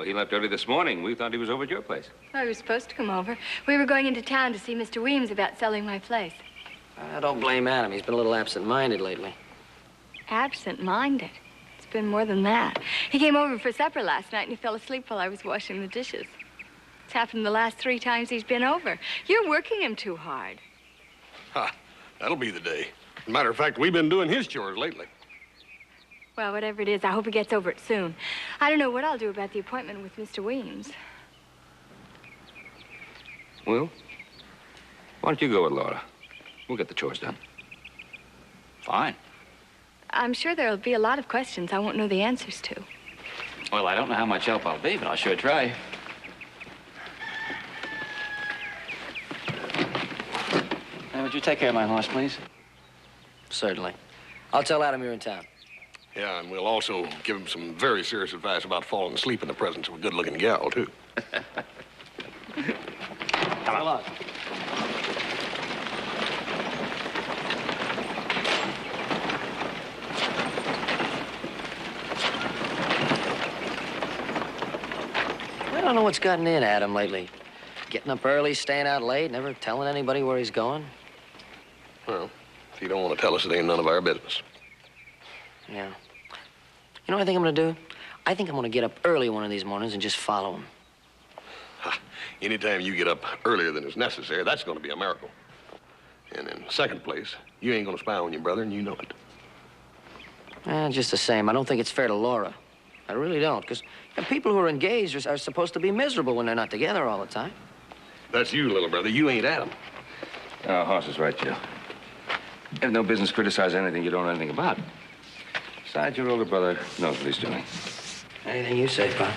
he left early this morning. We thought he was over at your place. Well, he was supposed to come over. We were going into town to see Mr. Weems about selling my place. I don't blame Adam. He's been a little absent-minded lately. Absent-minded? It's been more than that. He came over for supper last night and he fell asleep while I was washing the dishes. It's happened the last 3 times he's been over. You're working him too hard. Ha, that'll be the day. Matter of fact, we've been doing his chores lately. Well, whatever it is, I hope he gets over it soon. I don't know what I'll do about the appointment with Mr. Weems. Will, why don't you go with Laura? We'll get the chores done. Fine. I'm sure there'll be a lot of questions I won't know the answers to. Well, I don't know how much help I'll be, but I'll sure try. Would you take care of my horse, please? Certainly. I'll tell Adam you're in town. Yeah, and we'll also give him some very serious advice about falling asleep in the presence of a good-looking gal, too. Come on. I don't know what's gotten in Adam lately. Getting up early, staying out late, never telling anybody where he's going. Well, if you don't want to tell us, it ain't none of our business. Yeah. You know what I think I'm gonna do? I think I'm gonna get up early one of these mornings and just follow him. Ha, anytime you get up earlier than is necessary, that's gonna be a miracle. And in second place, you ain't gonna spy on your brother, and you know it. Just the same, I don't think it's fair to Laura. I really don't, because people who are engaged are supposed to be miserable when they're not together all the time. That's you, little brother. You ain't Adam. Oh, Hoss is right, Joe. You have no business criticizing anything you don't know anything about. Besides, your older brother knows what he's doing. Anything you say, Pop.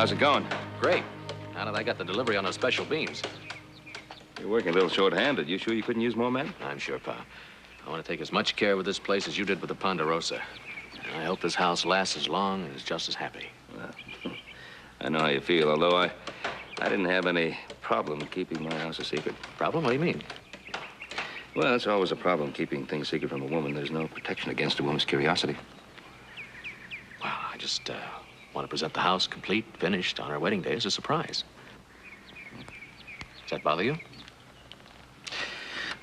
How's it going? Great. Now that I got the delivery on those special beams. You're working a little short-handed. You sure you couldn't use more men? I'm sure, Pa. I want to take as much care with this place as you did with the Ponderosa. And I hope this house lasts as long and is just as happy. Well, I know how you feel, although I didn't have any problem keeping my house a secret. Problem? What do you mean? Well, it's always a problem keeping things secret from a woman. There's no protection against a woman's curiosity. Well, I just want to present the house complete, finished, on our wedding day as a surprise. Does that bother you?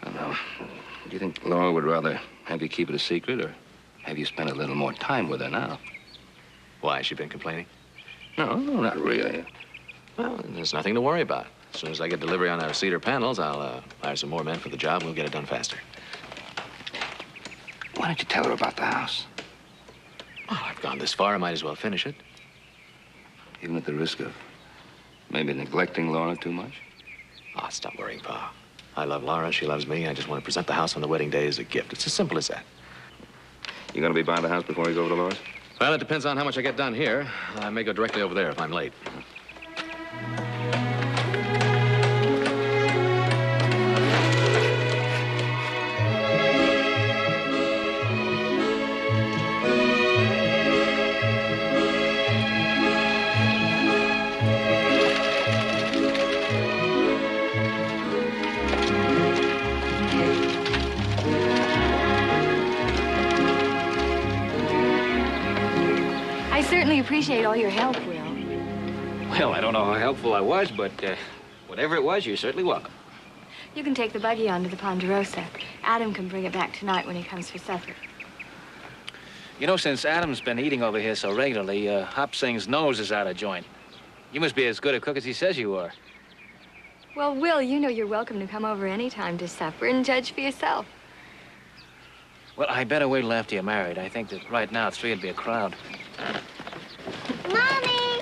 I don't know. Do you think Laura would rather have you keep it a secret or have you spend a little more time with her now? Why, has she been complaining? No, not really. Well, there's nothing to worry about. As soon as I get delivery on our cedar panels, I'll hire some more men for the job and we'll get it done faster. Why don't you tell her about the house? Well, I've gone this far, I might as well finish it. Even at the risk of maybe neglecting Laura too much? Oh, stop worrying, Pa. I love Laura, she loves me. I just want to present the house on the wedding day as a gift. It's as simple as that. You gonna be by the house before you go over to Laura's? Well, it depends on how much I get done here. I may go directly over there if I'm late. I certainly appreciate all your help, Will. Well, I don't know how helpful I was, but whatever it was, you're certainly welcome. You can take the buggy on to the Ponderosa. Adam can bring it back tonight when he comes for supper. You know, since Adam's been eating over here so regularly, Hop Singh's nose is out of joint. You must be as good a cook as he says you are. Well, Will, you know you're welcome to come over any time to supper and judge for yourself. Well, I better wait till after you're married. I think that right now 3 would be a crowd. Mommy!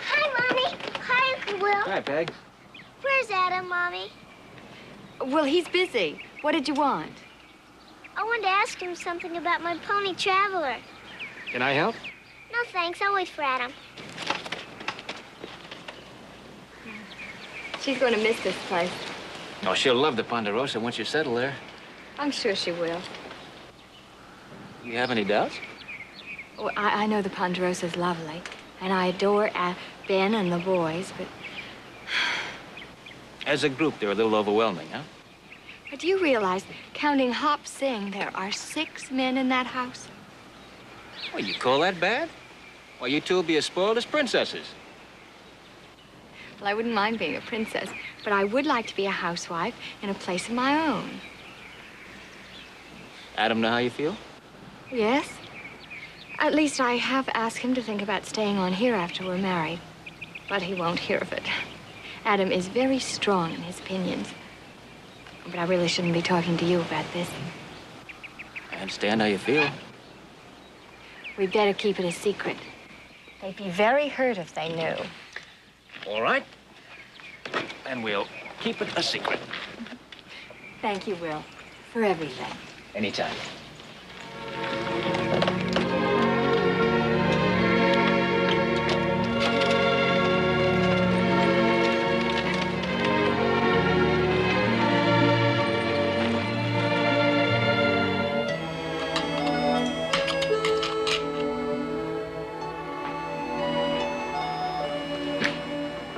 Hi, Mommy. Hi, Uncle Will. Hi, Peg. Where's Adam, Mommy? Well, he's busy. What did you want? I wanted to ask him something about my pony Traveler. Can I help? No, thanks. I'll wait for Adam. She's going to miss this place. Oh, she'll love the Ponderosa once you settle there. I'm sure she will. You have any doubts? Oh, I know the Ponderosa's lovely, and I adore Ben and the boys, but... As a group, they're a little overwhelming, huh? But do you realize, counting Hop Sing, there are 6 men in that house? Well, you call that bad? Well, you two will be as spoiled as princesses. Well, I wouldn't mind being a princess, but I would like to be a housewife in a place of my own. Adam know how you feel? Yes? At least I have asked him to think about staying on here after we're married. But he won't hear of it. Adam is very strong in his opinions. But I really shouldn't be talking to you about this. I understand how you feel. We'd better keep it a secret. They'd be very hurt if they knew. All right. And we'll keep it a secret. Thank you, Will, for everything. Anytime.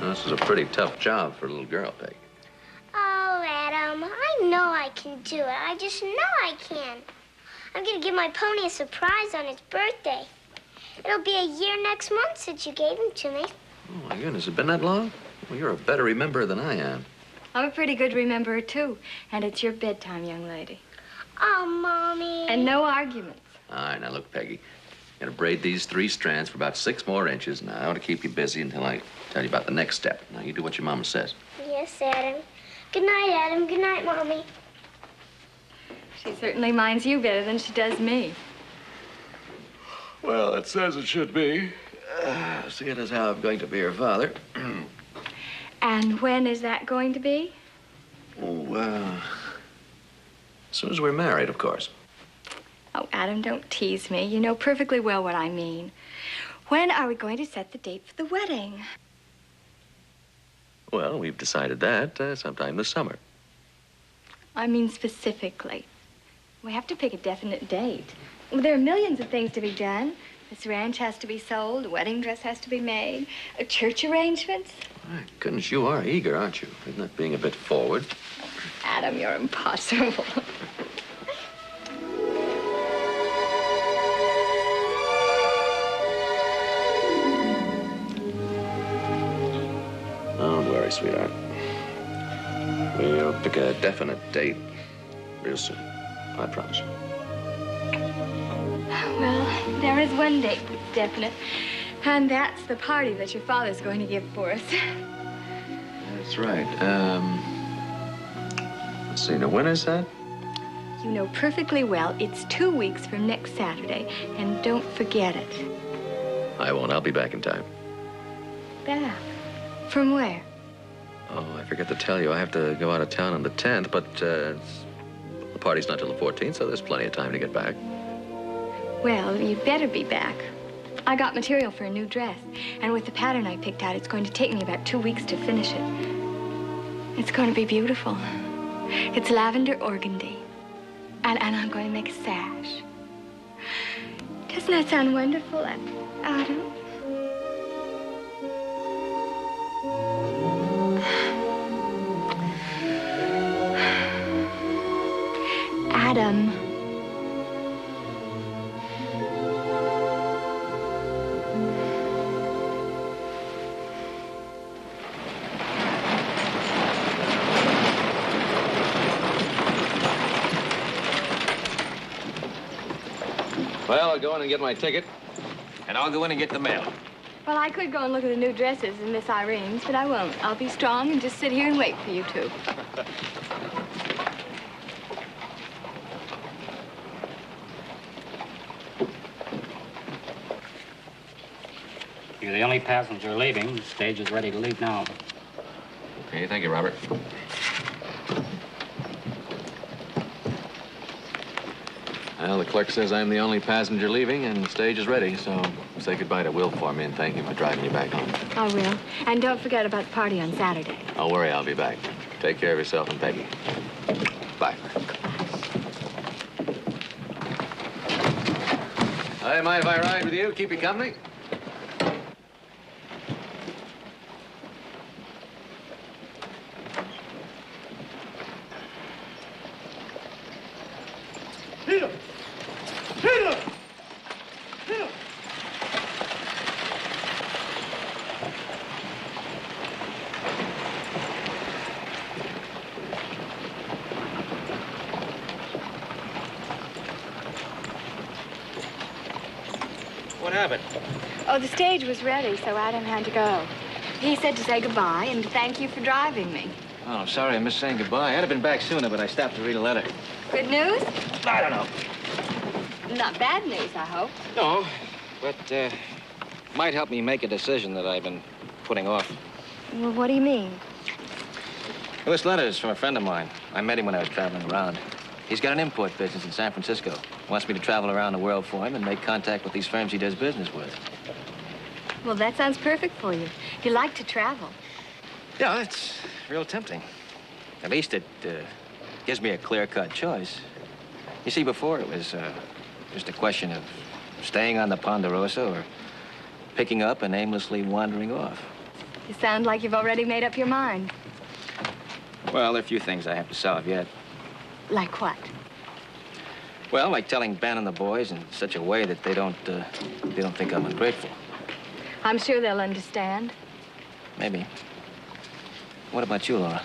This is a pretty tough job for a little girl, Peg. Oh, Adam, I know I can do it. I just know I can. I'm going to give my pony a surprise on his birthday. It'll be a year next month since you gave him to me. Oh, my goodness, has it been that long? Well, you're a better rememberer than I am. I'm a pretty good rememberer, too. And it's your bedtime, young lady. Oh, Mommy. And no arguments. All right, now look, Peggy. You're gonna braid these 3 strands for about 6 more inches. Now, I want to keep you busy until I tell you about the next step. Now, you do what your mama says. Yes, Adam. Good night, Adam. Good night, Mommy. She certainly minds you better than she does me. Well, it says it should be. Seeing as how I'm going to be her father. And when is that going to be? Oh, as soon as we're married, of course. Oh, Adam, don't tease me. You know perfectly well what I mean. When are we going to set the date for the wedding? Well, we've decided that sometime this summer. I mean specifically. We have to pick a definite date. Well, there are millions of things to be done. This ranch has to be sold, a wedding dress has to be made, church arrangements. My goodness, you are eager, aren't you? Isn't that being a bit forward? Adam, you're impossible. Don't worry, sweetheart. We'll pick a definite date real soon. I promise you. Well, there is one date that's definite, and that's the party that your father's going to give for us. That's right. Let's see, now when is that? You know perfectly well it's 2 weeks from next Saturday, and don't forget it. I won't. I'll be back in time. Back? From where? Oh, I forgot to tell you. I have to go out of town on the 10th, but the party's not till the 14th, so there's plenty of time to get back. Well, you'd better be back. I got material for a new dress, and with the pattern I picked out, it's going to take me about 2 weeks to finish it. It's going to be beautiful. It's lavender organdy, and I'm going to make a sash. Doesn't that sound wonderful, Adam? Adam. go in and get my ticket, and I'll go in and get the mail. Well, I could go and look at the new dresses in Miss Irene's, but I won't. I'll be strong and just sit here and wait for you two. You're the only passenger leaving. The stage is ready to leave now. Okay, thank you, Robert. Well, the clerk says I'm the only passenger leaving, and the stage is ready, so say goodbye to Will for me, and thank him for driving you back home. I will. And don't forget about the party on Saturday. Don't worry, I'll be back. Take care of yourself and Peggy. Bye. Hey, mind if I ride with you? Keep you company? What happened? Oh, the stage was ready, so Adam had to go. He said to say goodbye and to thank you for driving me. Oh, I'm sorry I missed saying goodbye. I'd have been back sooner, but I stopped to read a letter. Good news? I don't know. Not bad news, I hope. No, but might help me make a decision that I've been putting off. Well, what do you mean? Well, this letter is from a friend of mine. I met him when I was traveling around. He's got an import business in San Francisco. Wants me to travel around the world for him and make contact with these firms he does business with. Well, that sounds perfect for you. You like to travel. Yeah, it's real tempting. At least it gives me a clear-cut choice. You see, before it was just a question of staying on the Ponderosa or picking up and aimlessly wandering off. You sound like you've already made up your mind. Well, there are a few things I have to solve yet. Like what? Well, like telling Ben and the boys in such a way that they don't think I'm ungrateful. I'm sure they'll understand. Maybe. What about you, Laura?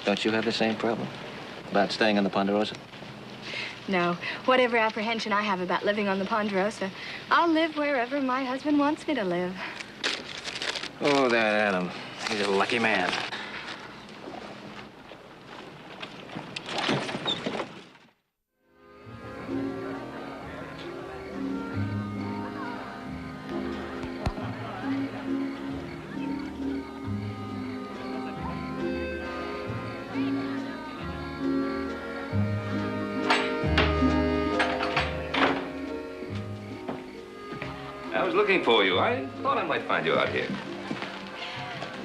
Don't you have the same problem about staying on the Ponderosa? No. Whatever apprehension I have about living on the Ponderosa, I'll live wherever my husband wants me to live. Oh, that Adam. He's a lucky man. I was looking for you. I thought I might find you out here.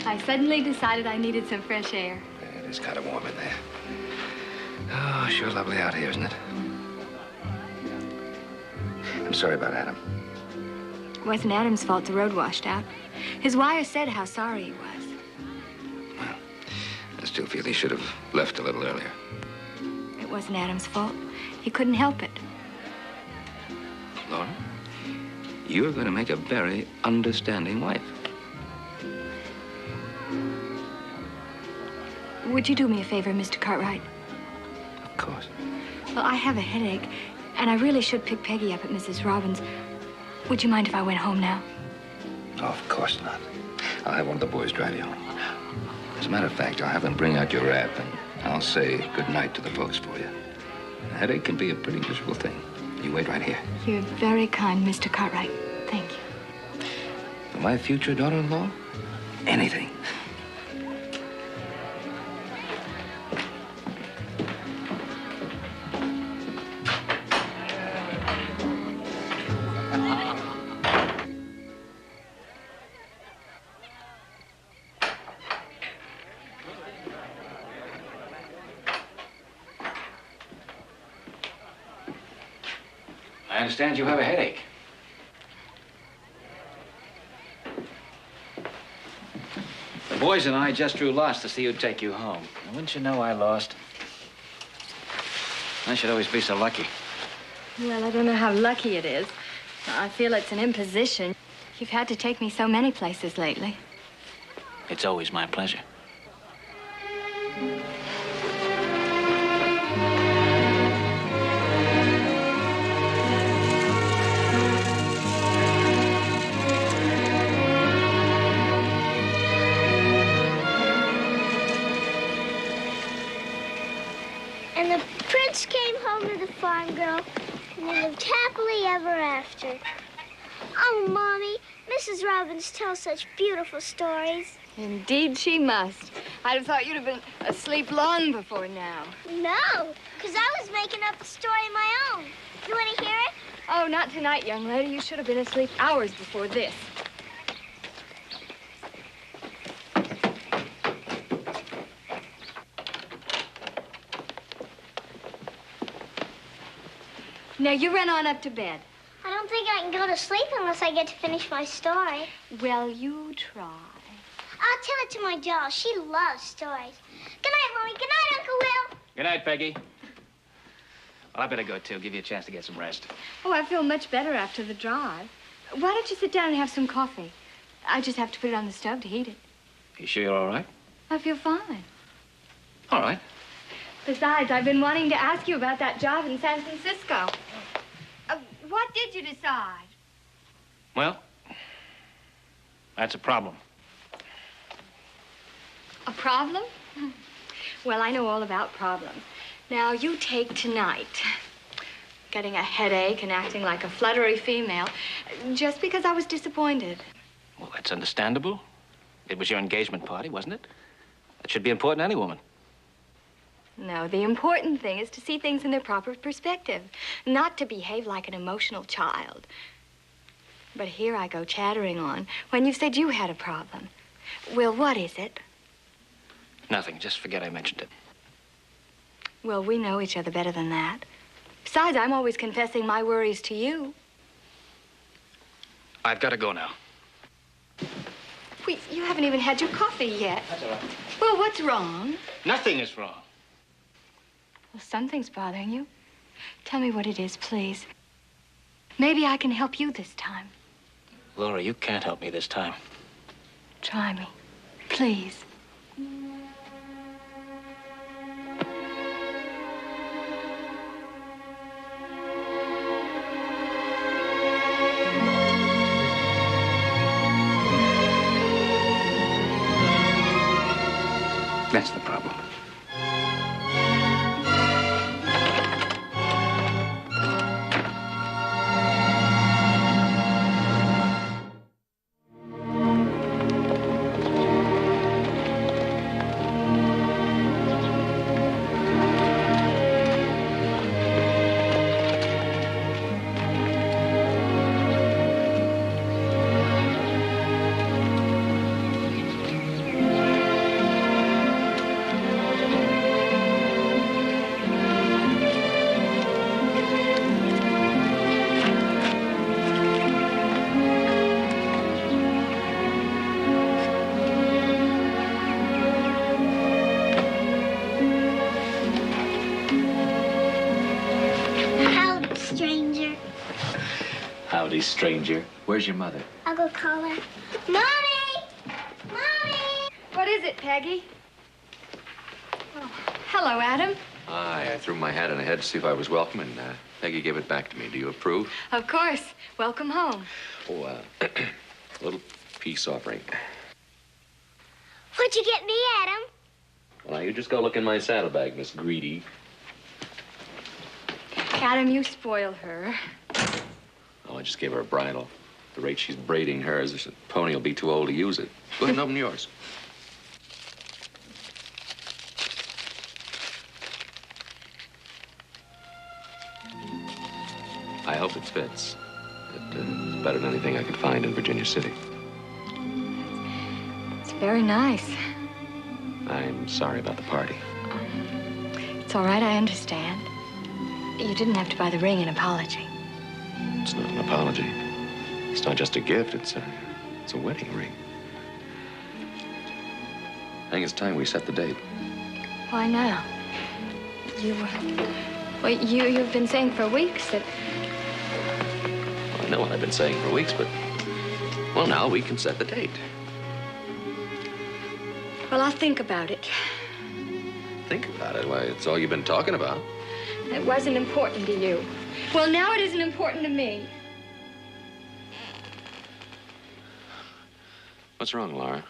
I suddenly decided I needed some fresh air. It is kind of warm in there. Oh, sure lovely out here, isn't it? I'm sorry about Adam. It wasn't Adam's fault the road washed out. His wire said how sorry he was. Well, I still feel he should have left a little earlier. It wasn't Adam's fault. He couldn't help it. Laura, you're going to make a very understanding wife. Would you do me a favor, Mr. Cartwright? Of course. Well, I have a headache, and I really should pick Peggy up at Mrs. Robbins'. Would you mind if I went home now? Oh, of course not. I'll have one of the boys drive you home. As a matter of fact, I'll have them bring out your wrap, and I'll say good night to the folks for you. A headache can be a pretty miserable thing. You wait right here. You're very kind, Mr. Cartwright. Thank you. For my future daughter-in-law, anything. I understand you have a headache. The boys and I just drew lots to see who'd take you home. And wouldn't you know I lost? I should always be so lucky. Well, I don't know how lucky it is. I feel it's an imposition. You've had to take me so many places lately. It's always my pleasure. farm girl, and they lived happily ever after. Oh, Mommy, Mrs. Robbins tells such beautiful stories. Indeed she must. I'd have thought you'd have been asleep long before now. No, because I was making up a story of my own. You want to hear it? Oh, not tonight, young lady. You should have been asleep hours before this. Now, you run on up to bed. I don't think I can go to sleep unless I get to finish my story. Well, you try. I'll tell it to my doll. She loves stories. Good night, Mommy. Good night, Uncle Will. Good night, Peggy. Well, I better go, too. Give you a chance to get some rest. Oh, I feel much better after the drive. Why don't you sit down and have some coffee? I just have to put it on the stove to heat it. You sure you're all right? I feel fine. All right. Besides, I've been wanting to ask you about that job in San Francisco. What did you decide? Well, that's a problem. A problem? Well, I know all about problems. Now, you take tonight. Getting a headache and acting like a fluttery female just because I was disappointed. Well, that's understandable. It was your engagement party, wasn't it? That should be important to any woman. No, the important thing is to see things in their proper perspective, not to behave like an emotional child. But here I go chattering on when you said you had a problem. Well, what is it? Nothing. Just forget I mentioned it. Well, we know each other better than that. Besides, I'm always confessing my worries to you. I've got to go now. Wait, you haven't even had your coffee yet. That's all right. Well, what's wrong? Nothing is wrong. Well, something's bothering you. Tell me what it is, please. Maybe I can help you this time. Laura, you can't help me this time. Try me, please. That's the problem. Howdy, stranger. Where's your mother? I'll go call her. Mommy! Mommy! What is it, Peggy? Oh, hello, Adam. Hi, I threw my hat in ahead to see if I was welcome, and Peggy gave it back to me. Do you approve? Of course. Welcome home. Oh, a little peace offering. What'd you get me, Adam? Well, now, you just go look in my saddlebag, Miss Greedy. Adam, you spoil her. Oh, I just gave her a bridle. The rate she's braiding hers, the pony will be too old to use it. Go ahead and open yours. I hope it fits. It's better than anything I could find in Virginia City. It's very nice. I'm sorry about the party. It's all right, I understand. You didn't have to buy the ring in apology. It's not an apology. It's not just a gift. It's a wedding ring. I think it's time we set the date. Why now? You've been saying for weeks that... Well, I know what I've been saying for weeks, but... Well, now we can set the date. Well, I'll think about it. Think about it. Why, it's all you've been talking about. It wasn't important to you. Well, now it isn't important to me. What's wrong, Laura?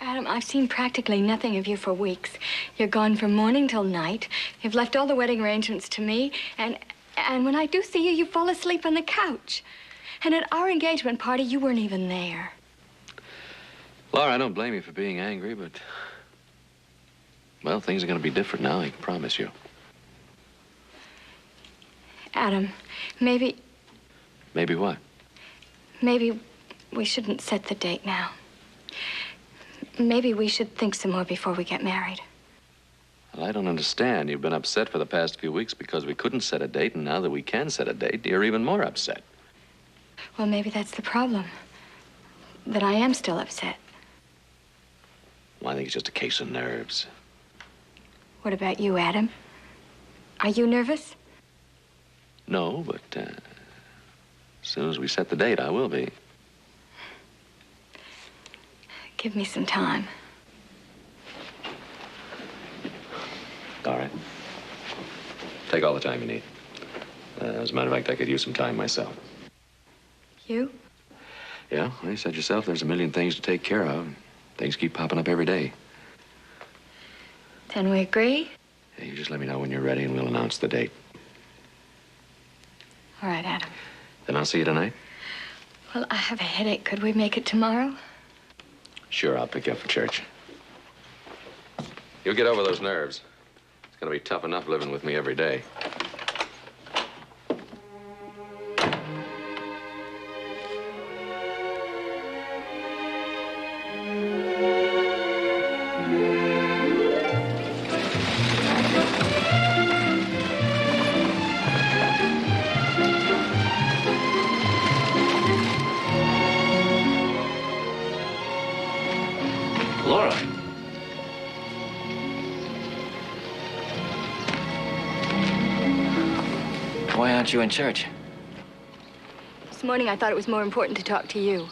Adam, Adam, I've seen practically nothing of you for weeks. You're gone from morning till night. You've left all the wedding arrangements to me, and when I do see you, you fall asleep on the couch. And at our engagement party, you weren't even there. Laura, I don't blame you for being angry, but... well, things are going to be different now, I can promise you. Adam, maybe... Maybe what? Maybe we shouldn't set the date now. Maybe we should think some more before we get married. Well, I don't understand. You've been upset for the past few weeks because we couldn't set a date, and now that we can set a date, you're even more upset. Well, maybe that's the problem. That I am still upset. Well, I think it's just a case of nerves. What about you, Adam? Are you nervous? No, but as soon as we set the date, I will be. Give me some time. All right. Take all the time you need. As a matter of fact, I could use some time myself. You? Yeah, well, you said yourself there's a million things to take care of. Things keep popping up every day. Then we agree? Yeah, you just let me know when you're ready and we'll announce the date. All right, Adam. Then I'll see you tonight? Well, I have a headache. Could we make it tomorrow? Sure, I'll pick you up for church. You'll get over those nerves. It's gonna be tough enough living with me every day. Laura. Why aren't you in church? This morning, I thought it was more important to talk to you.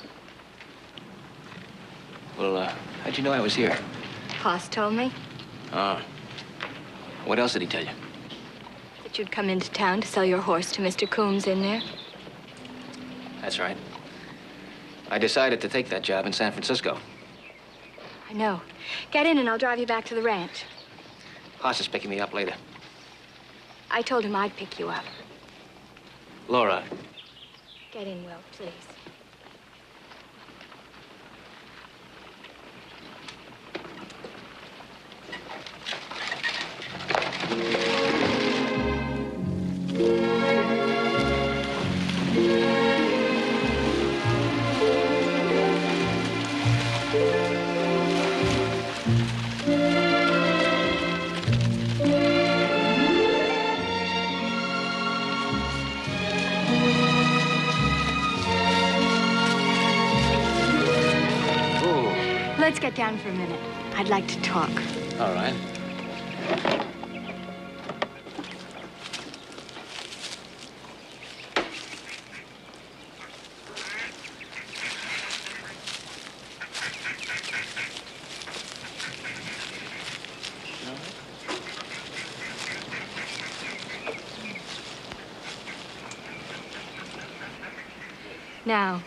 Well, how'd you know I was here? Hoss told me What else did he tell you? that you'd come into town to sell your horse to Mr. Coombs in there. That's right. I decided to take that job in San Francisco. I know. Get in and I'll drive you back to the ranch. Hoss is picking me up later. I told him I'd pick you up. Laura. Get in, Will, please. Let's get down for a minute. I'd like to talk. All right. Now,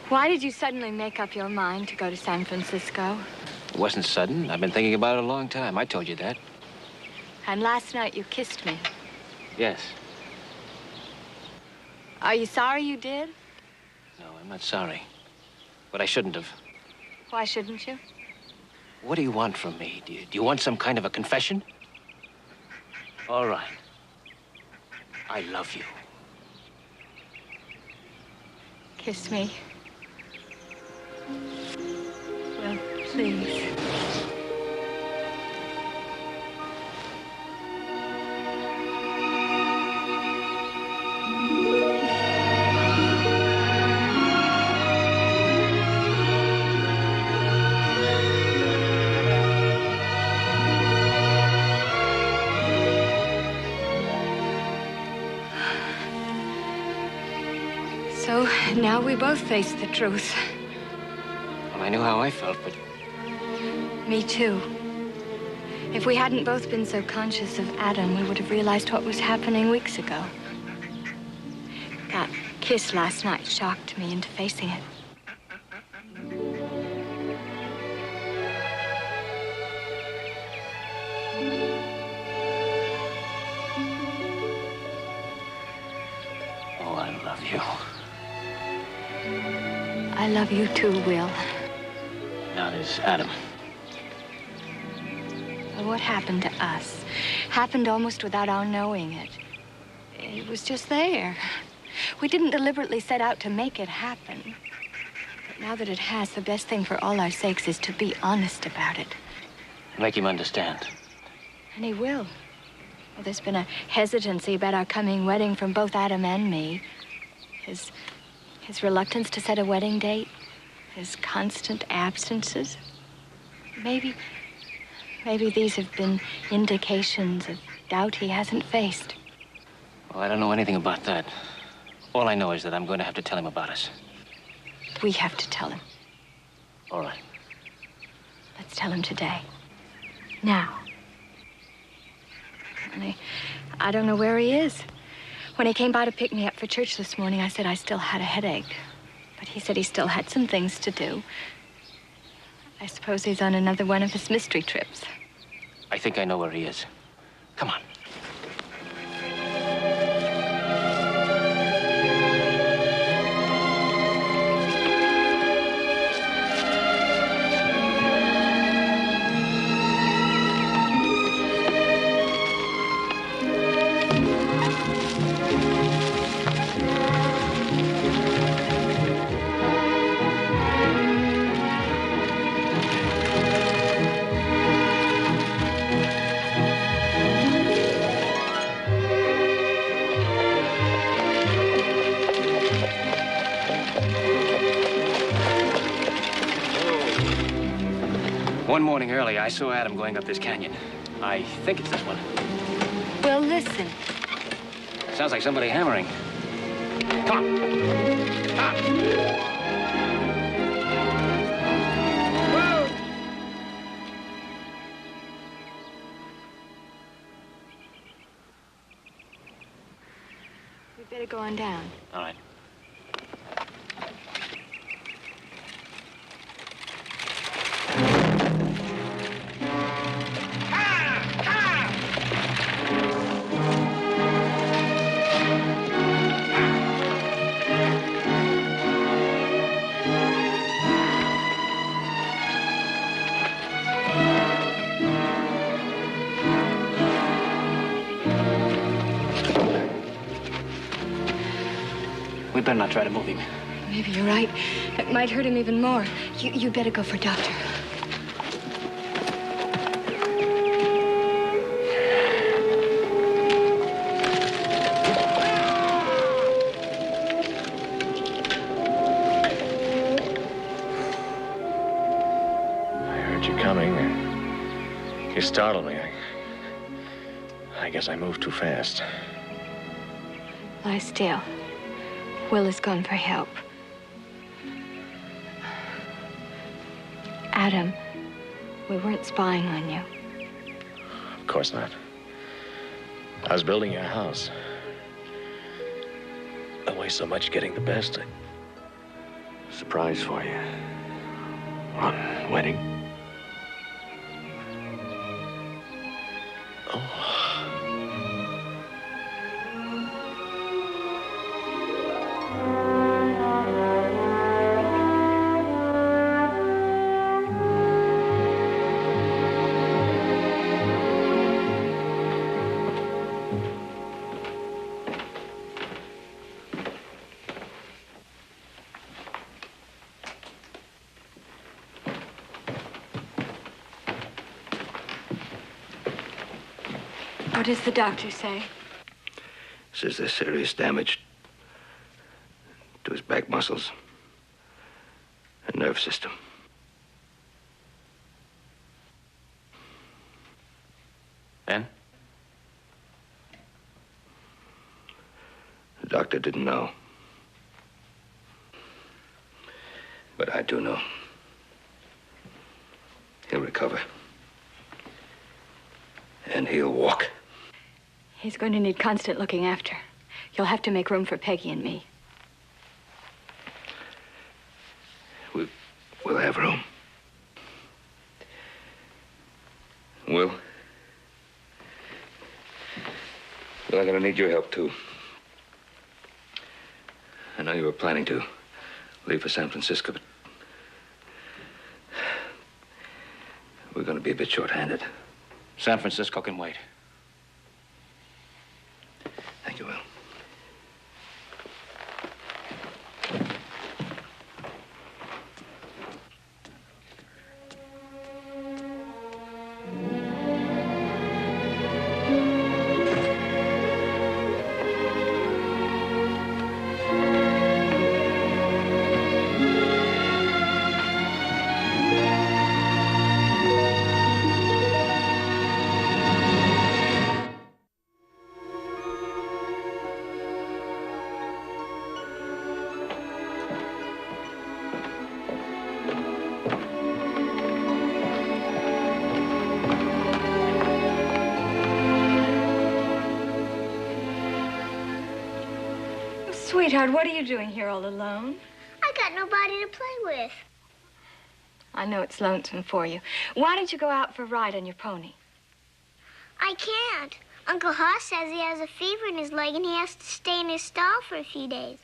why did you suddenly make up your mind to go to San Francisco? It wasn't sudden. I've been thinking about it a long time. I told you that. And last night you kissed me. Yes. Are you sorry you did? No, I'm not sorry. But I shouldn't have. Why shouldn't you? What do you want from me? Do you want some kind of a confession? All right. I love you. Kiss me. Well, please. So now we both face the truth. Well, I knew how I felt, but Me too. If we hadn't both been so conscious of Adam, we would have realized what was happening weeks ago. That kiss last night shocked me into facing it. I love you too, Will. Now there's Adam. Well, what happened to us happened almost without our knowing it. It was just there. We didn't deliberately set out to make it happen. But now that it has, the best thing for all our sakes is to be honest about it. Make him understand. And he will. Well, there's been a hesitancy about our coming wedding from both Adam and me. His reluctance to set a wedding date, his constant absences. Maybe these have been indications of doubt he hasn't faced. Well, I don't know anything about that. All I know is that I'm going to have to tell him about us. We have to tell him. All right. Let's tell him today. Now. And I don't know where he is. When he came by to pick me up for church this morning, I said I still had a headache. But he said he still had some things to do. I suppose he's on another one of his mystery trips. I think I know where he is. Come on. One morning early, I saw Adam going up this canyon. I think it's this one. Well, listen. Sounds like somebody hammering. Come on. Ah. Whoa! We better go on down. All right. We better not try to move him. Maybe you're right. It might hurt him even more. You better go for a doctor. I heard you coming. You startled me. I guess I moved too fast. Lie still. Will has gone for help. Adam, we weren't spying on you. Of course not. I was building your house. I waste so much getting the best. Surprise for you. On wedding. Oh. What does the doctor say? Says there's serious damage to his back muscles and nerve system. Then? The doctor didn't know. But I do know. He'll recover. And he'll walk. He's going to need constant looking after. You'll have to make room for Peggy and me. We'll have room. Will? Well, I'm gonna need your help, too. I know you were planning to leave for San Francisco, but we're going to be a bit short-handed. San Francisco can wait. Thank you, Will. Sweetheart, what are you doing here all alone? I got nobody to play with. I know it's lonesome for you. Why don't you go out for a ride on your pony? I can't. Uncle Hoss says he has a fever in his leg and he has to stay in his stall for a few days.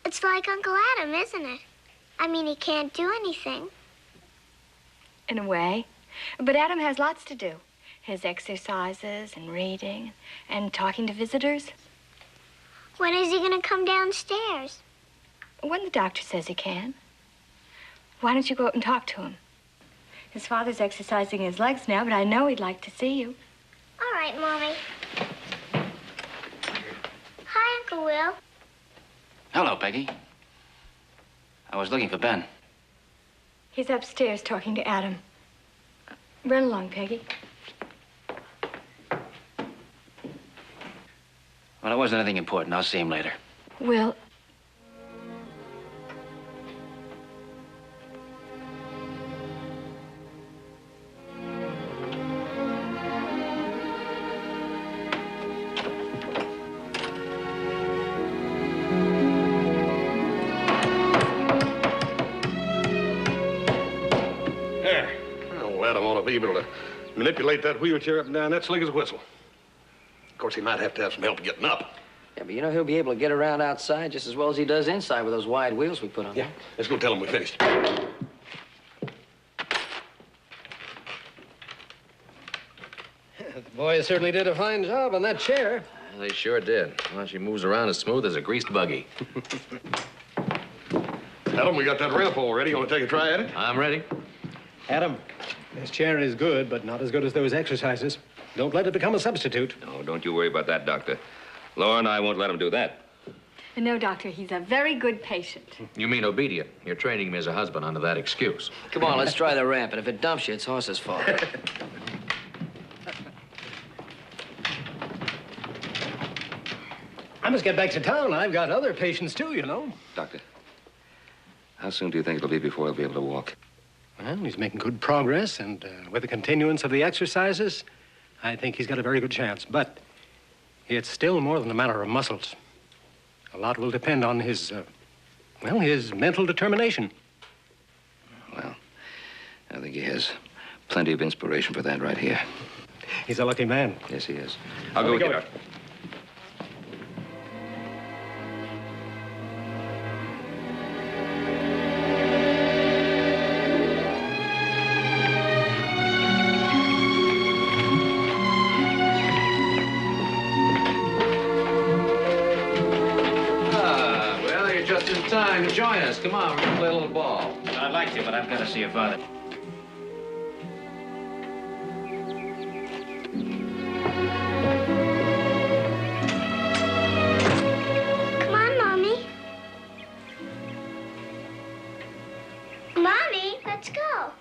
It's like Uncle Adam, isn't it? I mean, he can't do anything. In a way. But Adam has lots to do. His exercises and reading and talking to visitors. When is he going to come downstairs? When the doctor says he can. Why don't you go up and talk to him? His father's exercising his legs now, but I know he'd like to see you. All right, Mommy. Hi, Uncle Will. Hello, Peggy. I was looking for Ben. He's upstairs talking to Adam. Run along, Peggy. Well, it wasn't anything important. I'll see him later. Will, There. Well, Adam ought to be able to manipulate that wheelchair up and down that slick as a whistle. Of course, he might have to have some help getting up. Yeah, but you know he'll be able to get around outside just as well as he does inside with those wide wheels we put on. Yeah, let's go tell him we finished. The boys certainly did a fine job on that chair. They sure did. Well, she moves around as smooth as a greased buggy. Adam, we got that ramp all ready. You want to take a try at it? I'm ready. Adam, this chair is good, but not as good as those exercises. Don't let it become a substitute. No, don't you worry about that, Doctor. Laura and I won't let him do that. no, Doctor, he's a very good patient. You mean obedient. You're training me as a husband under that excuse. Come on, let's try the ramp, and if it dumps you, it's Hoss's fault. I must get back to town. I've got other patients, too, you know. Doctor, how soon do you think it'll be before he'll be able to walk? Well, he's making good progress, and with the continuance of the exercises, I think he's got a very good chance. But it's still more than a matter of muscles. A lot will depend on his, well, his mental determination. Well, I think he has plenty of inspiration for that right here. He's a lucky man. Yes, he is. I'll go with you, Doctor. Time to join us. Come on, we're gonna play a little ball. I'd like to, but I've got to see your father. Come on, Mommy. Mommy, let's go.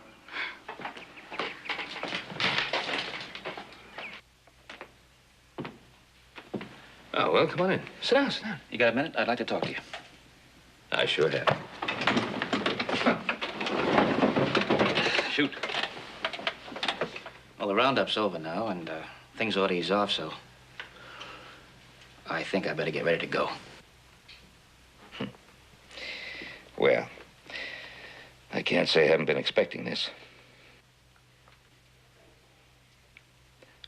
Oh, well, come on in. Sit down, sit down. You got a minute? I'd like to talk to you. I sure have. Shoot. Well, the roundup's over now, and things ought to ease off, so I think I better get ready to go. Well, I can't say I haven't been expecting this.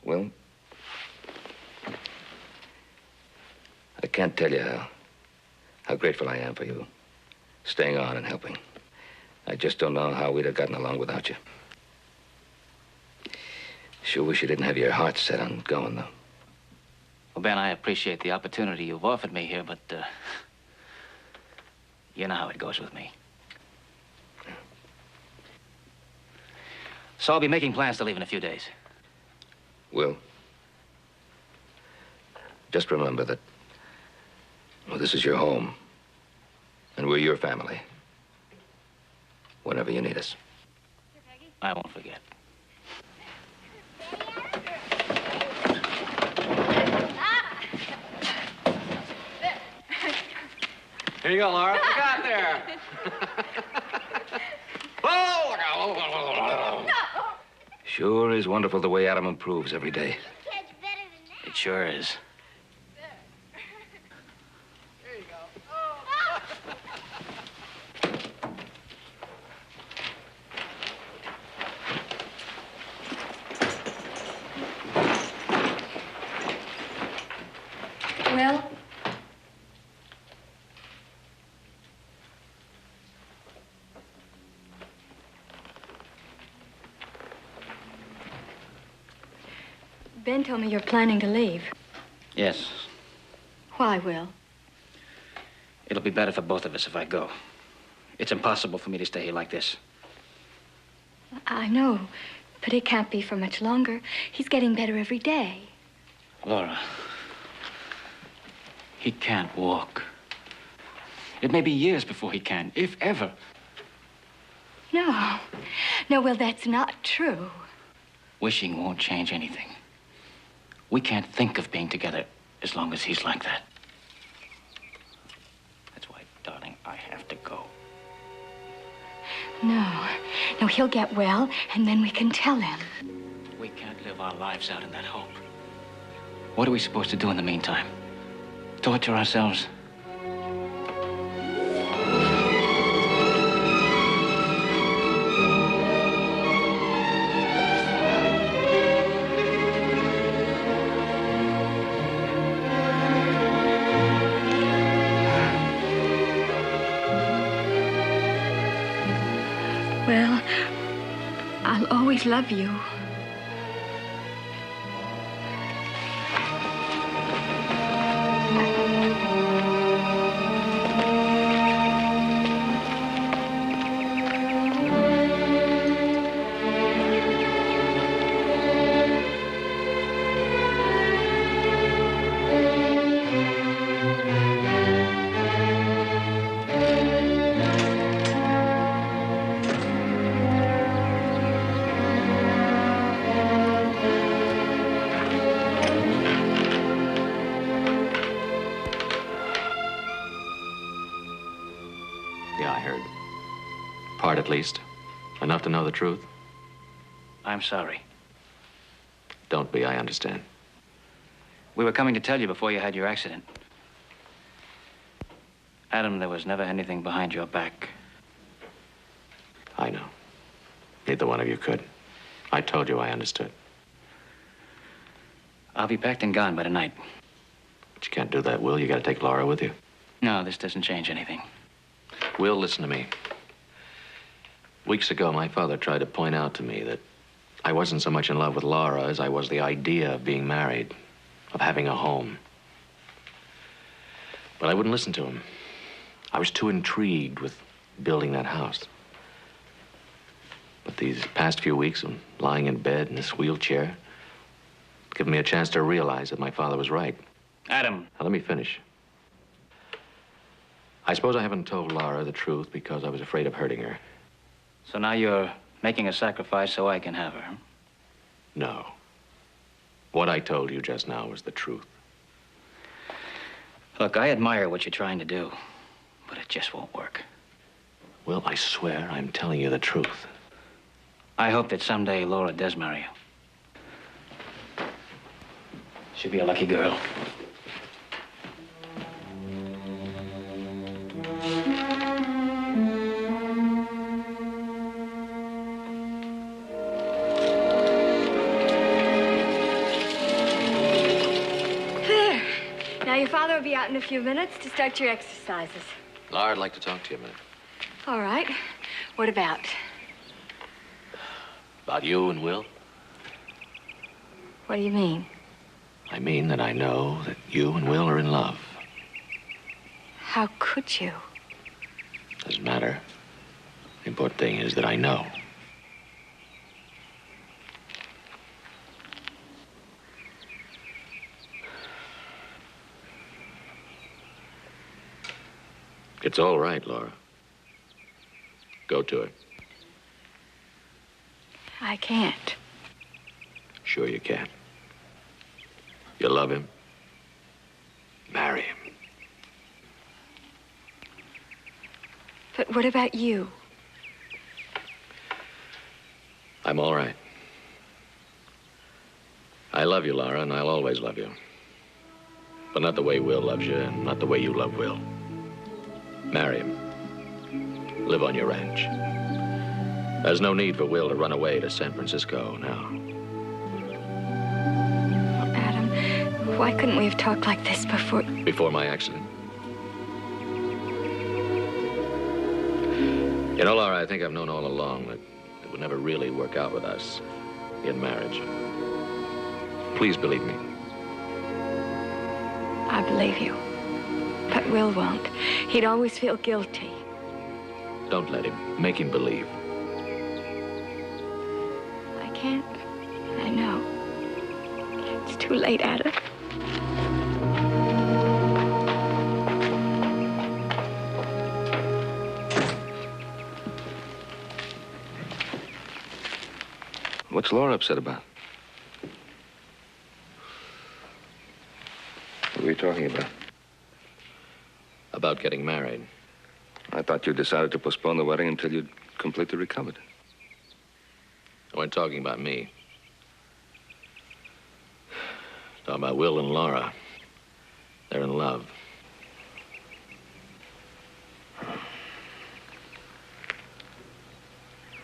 Well, I can't tell you how grateful I am for you staying on and helping. I just don't know how we'd have gotten along without you. Sure wish you didn't have your heart set on going, though. Well, Ben, I appreciate the opportunity you've offered me here, but, you know how it goes with me. So I'll be making plans to leave in a few days. Will, just remember that, well, this is your home, and we're your family. Whenever you need us. I won't forget. Here you go, Laura. Look out there. Oh, look out. Sure is wonderful the way Adam improves every day. It sure is. Will? Ben told me you're planning to leave. Yes. Why, Will? It'll be better for both of us if I go. It's impossible for me to stay here like this. I know, but it can't be for much longer. He's getting better every day. Laura, he can't walk. It may be years before he can, if ever. No. No, Will, that's not true. Wishing won't change anything. We can't think of being together as long as he's like that. That's why, darling, I have to go. No. No, he'll get well, and then we can tell him. We can't live our lives out in that hope. What are we supposed to do in the meantime? Torture ourselves? Well, I'll always love you. Yeah, I heard. Part, at least. Enough to know the truth. I'm sorry. Don't be, I understand. We were coming to tell you before you had your accident. Adam, there was never anything behind your back. I know. Neither one of you could. I told you I understood. I'll be packed and gone by tonight. But you can't do that, Will. You gotta take Laura with you. No, this doesn't change anything. Will, listen to me. Weeks ago, my father tried to point out to me that I wasn't so much in love with Laura as I was the idea of being married, of having a home. But I wouldn't listen to him. I was too intrigued with building that house. But these past few weeks of lying in bed in this wheelchair given me a chance to realize that my father was right. Adam. Now, let me finish. I suppose I haven't told Laura the truth because I was afraid of hurting her. So now you're making a sacrifice so I can have her, huh? No. What I told you just now was the truth. Look, I admire what you're trying to do, but it just won't work. Will, I swear I'm telling you the truth. I hope that someday Laura does marry you. She'll be a lucky girl. There. Now your father Laura will be out in a few minutes to start your exercises. Laura, I'd like to talk to you a minute. All right. What about? About you and Will? What do you mean? I mean that I know that you and Will are in love. How could you? Doesn't matter. The important thing is that I know. It's all right, Laura. Go to it. I can't. Sure you can. You love him. Marry him. But what about you? I'm all right. I love you, Laura, and I'll always love you. But not the way Will loves you, and not the way you love Will. Marry him. Live on your ranch. There's no need for Will to run away to San Francisco now. Oh, Adam, why couldn't we have talked like this before? Before my accident? You know, Laura, I think I've known all along that it would never really work out with us in marriage. Please believe me. I believe you. But Will won't. He'd always feel guilty. Don't let him. Make him believe. I can't. I know. It's too late, Adam. What's Laura upset about? What were you talking about? About getting married. I thought you decided to postpone the wedding until you'd completely recovered. I wasn't talking about me. Talking about Will and Laura. They're in love.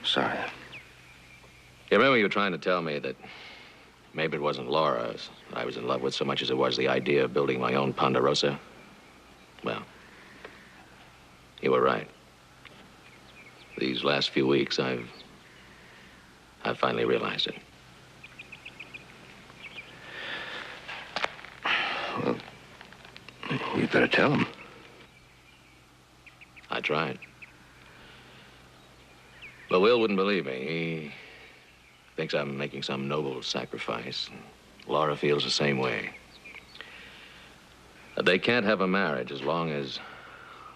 Sorry. You remember you were trying to tell me that maybe it wasn't Laura I was in love with so much as it was the idea of building my own Ponderosa? Well, you were right. These last few weeks, I've finally realized it. Well, you'd better tell him. I tried. But Will wouldn't believe me. He thinks I'm making some noble sacrifice. Laura feels the same way. That they can't have a marriage as long as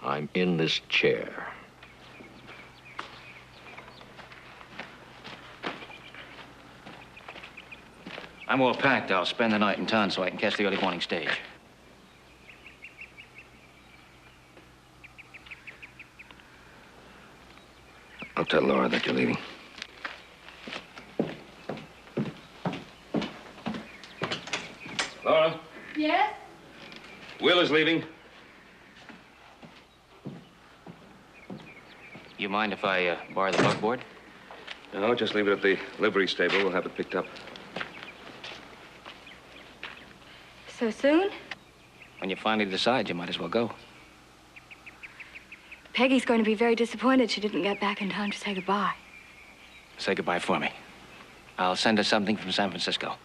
I'm in this chair. I'm all packed. I'll spend the night in town so I can catch the early morning stage. I'll tell Laura that you're leaving. Laura? Yes? Will is leaving. You mind if I borrow the buckboard? No, just leave it at the livery stable. We'll have it picked up. So soon? When you finally decide, you might as well go. Peggy's going to be very disappointed she didn't get back in time to say goodbye. Say goodbye for me. I'll send her something from San Francisco.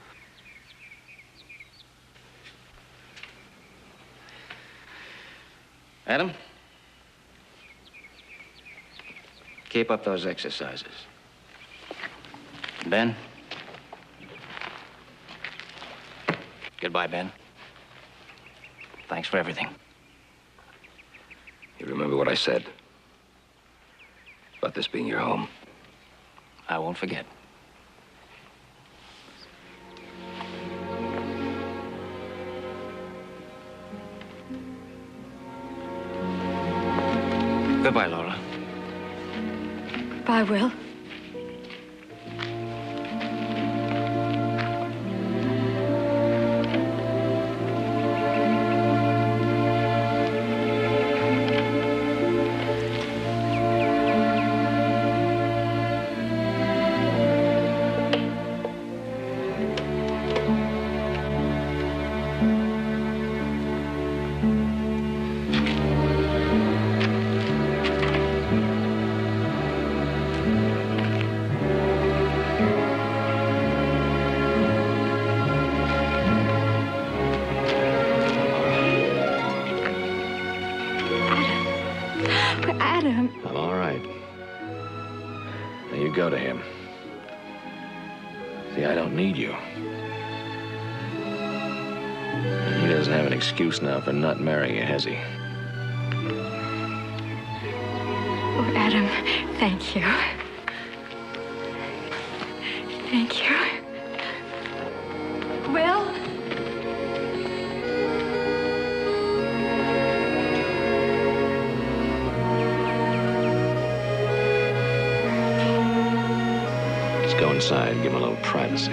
Adam? Keep up those exercises. Ben? Goodbye, Ben. Thanks for everything. You remember what I said about this being your home? I won't forget. Goodbye, Laura. Bye, Will. Adam. I'm all right. Now you go to him. See, I don't need you. And he doesn't have an excuse now for not marrying you, has he? Oh, Adam, thank you. Thank you. Will? Let's go inside and give him a little privacy.